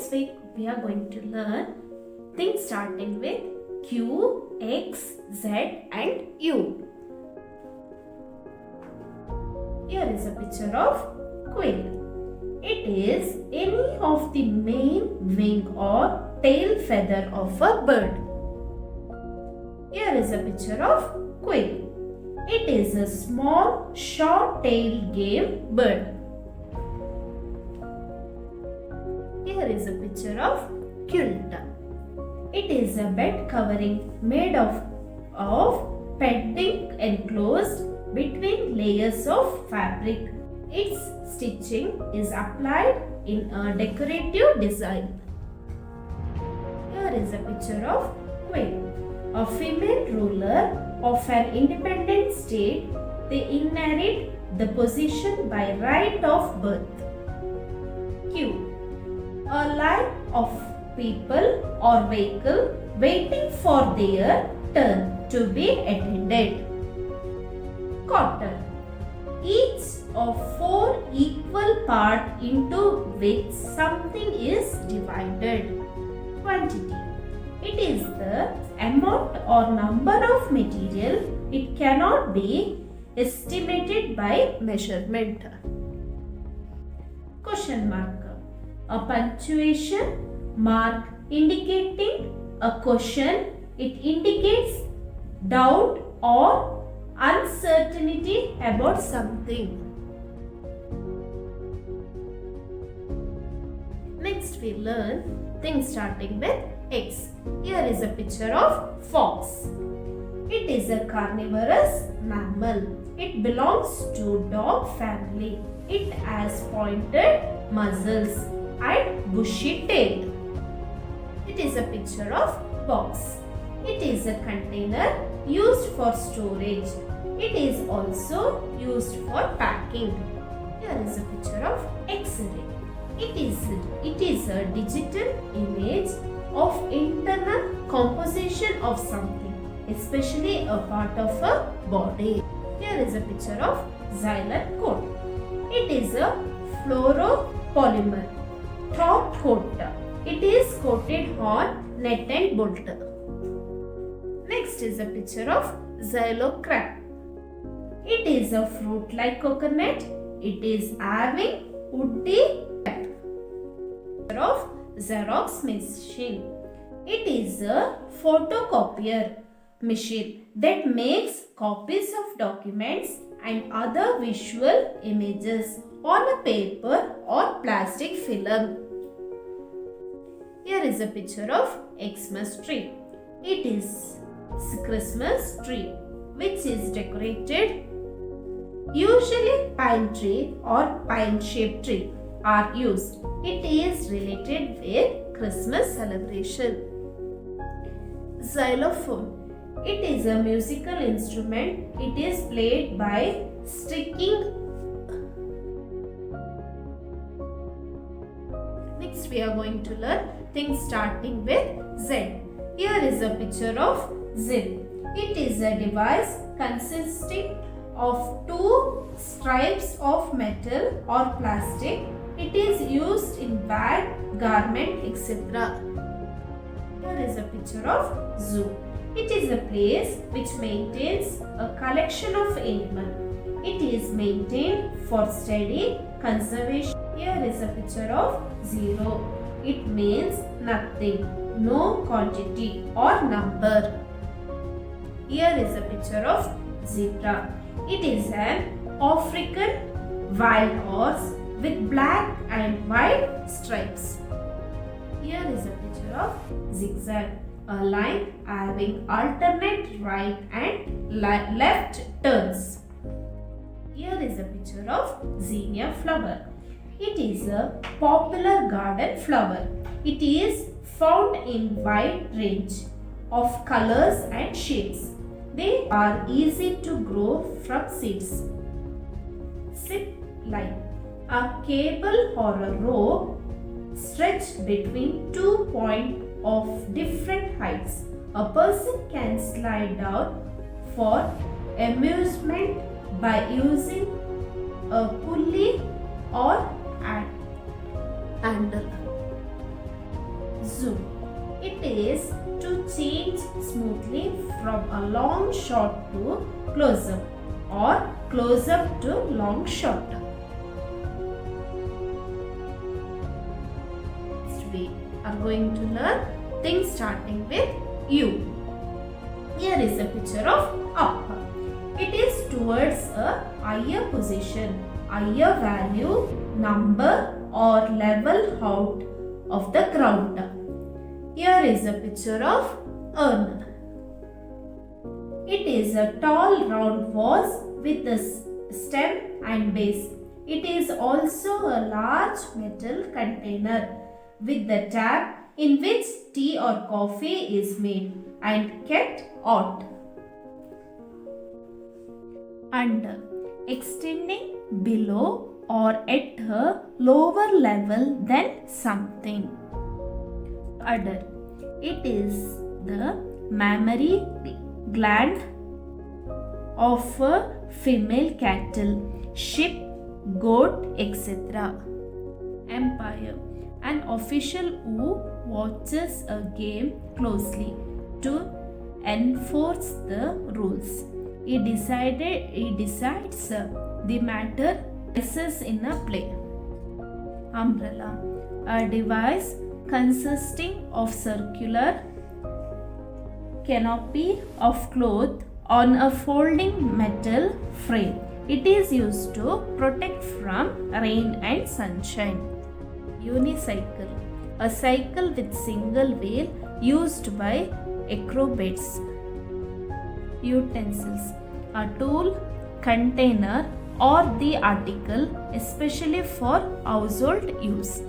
Next week we are going to learn things starting with Q, X, Z and U. Here is a picture of quill. It is any of the main wing or tail feather of a bird. Here is a picture of quill. It is a small short-tailed game bird. Here is a picture of quilt. It is a bed covering made of padding enclosed between layers of fabric. Its stitching is applied in a decorative design. Here is a picture of queen. A female ruler of an independent state, they inherit the position by right of birth. Q. A line of people or vehicle waiting for their turn to be attended. Quarter. Each of four equal parts into which something is divided. Quantity. It is the amount or number of material. It cannot be estimated by measurement. Question mark. A punctuation mark indicating a question. It indicates doubt or uncertainty about something. Next we learn things starting with X. Here is a picture of fox. It is a carnivorous mammal. It belongs to dog family. It has pointed muzzles and bushy tail. It is a picture of box. It is a container used for storage. It is also used for packing. Here is a picture of X-ray. It is a digital image of internal composition of something, especially a part of a body. Here is a picture of xylem coat. It is a fluoropolymer top coat. It is coated on nut and bolt. Next is a picture of xylocrap. It is a fruit like coconut. It is having woody cap. Of Xerox machine. It is a photocopier machine that makes copies of documents and other visual images on a paper or plastic film. Here is a picture of Xmas tree. It is a Christmas tree which is decorated. Usually pine tree or pine shaped tree are used. It is related with Christmas celebration. Xylophone. It is a musical instrument. It is played by sticking. Next we are going to learn things starting with Z. Here is a picture of zip. It is a device consisting of two stripes of metal or plastic. It is used in bag, garment, etc. Here is a picture of zoo. It is a place which maintains a collection of animals. It is maintained for study, conservation. Here is a picture of zero. It means nothing, no quantity or number. Here is a picture of zebra. It is an African wild horse with black and white stripes. Here is a picture of zigzag, a line having alternate right and left turns. Here is a picture of zinnia flower. It is a popular garden flower. It is found in wide range of colors and shapes. They are easy to grow from seeds. Zip line. A cable or a rope stretched between 2 points of different heights. A person can slide down for amusement by using a pulley or handle. zoom. It is to change smoothly from a long shot to close up or close up to long shot. Next we are going to learn things starting with U. Here is a picture of up. It is towards a higher position, higher value, number or level out of the ground. Here is a picture of urn. It is a tall round vase with a stem and base. It is also a large metal container with the tap in which tea or coffee is made and kept hot. Under, extending below or at a lower level than something. Udder, it is the mammary gland of a female cattle, sheep, goat, etc. Umpire, an official who watches a game closely to enforce the rules. He decides the matter arises in a play. Umbrella, a device consisting of circular canopy of cloth on a folding metal frame. It is used to protect from rain and sunshine. Unicycle, a cycle with single wheel used by acrobats. Utensils, a tool, container or the article especially for household use.